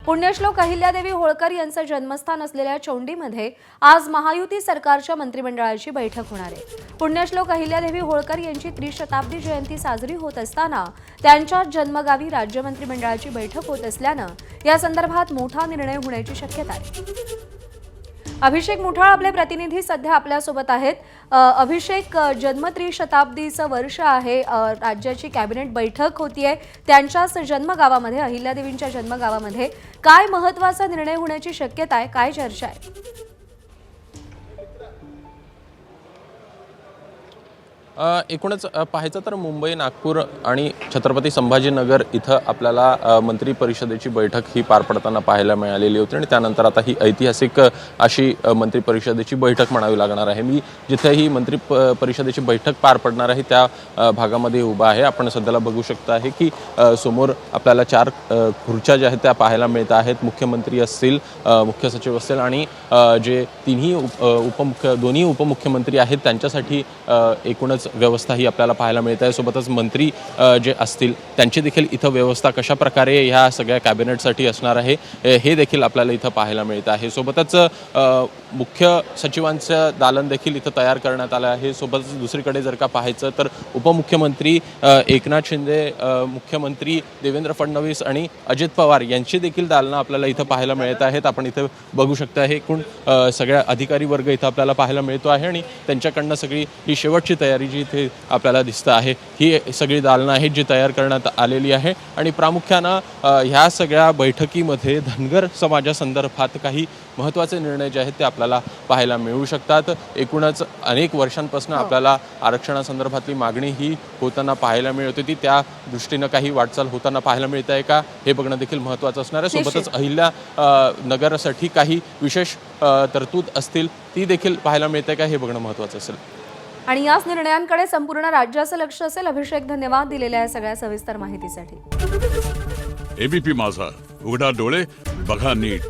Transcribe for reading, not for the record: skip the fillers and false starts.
पुण्यश्लोक अहिल्यादेवी होळकर यांचं जन्मस्थान असलेल्या चौंडीमध्ये आज महायुती सरकारच्या मंत्रिमंडळाची बैठक होणार आहे। पुण्यश्लोक अहिल्यादेवी होळकर यांची त्रिशताब्दी जयंती साजरी होत असताना त्यांच्या जन्मगावी राज्य मंत्रिमंडळाची बैठक होत असल्यानं या संदर्भात मोठा निर्णय होण्याची शक्यता आहे। अभिषेक मुठाळ आपले प्रतिनिधी सध्या आपल्या सोबत आहेत। अभिषेक, जन्म त्रिशताब्दीचं वर्ष आहे, राज्याची कॅबिनेट बैठक होतीये, त्यांच्याच जन्मगावामध्ये अहिल्यादेवींच्या जन्मगावामध्ये काय महत्त्वाचा निर्णय होण्याची शक्यता आहे, काय चर्चा आहे? एकूणच पाहायचं तर मुंबई, नागपूर आणि छत्रपती संभाजीनगर इथं आपल्याला मंत्री परिषदेची बैठक ही पार पडताना पाहायला मिळालेली होती आणि त्यानंतर आता ही ऐतिहासिक अशी मंत्री परिषदेची बैठक म्हणावी लागणार आहे। मी जिथे ही मंत्री परिषदेची बैठक पार पडणार आहे त्या भागामध्ये उभा आहे। आपण सध्याला बघू शकता आहे की समोर आपल्याला 4 खुर्च्या ज्या आहेत त्या पाहायला मिळत आहेत। मुख्यमंत्री असतील, मुख्य सचिव असतील आणि जे दोन्ही उपमुख्यमंत्री आहेत त्यांच्यासाठी एकूणच व्यवस्था ही आपल्याला पाहायला मिळते आहे। सोबतच मंत्री जे असतील त्यांची देखील इथं व्यवस्था कशा प्रकारे ह्या सगळ्या कॅबिनेटसाठी असणार आहे हे देखील आपल्याला इथं पाहायला मिळत आहे। सोबतच मुख्य सचिवांचं दालन देखील इथं तयार करण्यात आलं आहे। सोबतच दुसरीकडे जर का पाहायचं तर उपमुख्यमंत्री एकनाथ शिंदे, मुख्यमंत्री देवेंद्र फडणवीस आणि अजित पवार यांची देखील दालनं आपल्याला इथं पाहायला मिळत आहेत। आपण इथं बघू शकता हे एकूण सगळ्या अधिकारी वर्ग इथं आपल्याला पाहायला मिळतो आहे आणि त्यांच्याकडनं सगळी ही शेवटची तयारी जी इथे आपल्याला दिसतं आहे ही सगळी दालनं आहेत जी तयार करण्यात आलेली आहे। आणि प्रामुख्यानं ह्या सगळ्या बैठकीमध्ये धनगर समाजासंदर्भात काही महत्त्वाचे निर्णय जे आहेत ते आपल्याला पाहायला मिळू शकतात। एकूणच अनेक वर्षांपासून आपल्याला आरक्षणासंदर्भातली मागणी ही होताना पाहायला मिळत होती, त्या दृष्टीनं काही वाटचाल होताना पाहायला मिळत आहे का हे बघणं देखील महत्त्वाचं असणार आहे। सोबतच अहिल्या नगरासाठी काही विशेष तरतूद असतील ती देखील पाहायला मिळते का हे बघणं महत्त्वाचं असेल। आणि याच निर्णयांकडे संपूर्ण राज्याचं लक्ष असेल। अभिषेक, धन्यवाद दिलेल्या सगळ्या सविस्तर माहितीसाठी। एबीपी माझा, उघडा डोळे बघा नीट।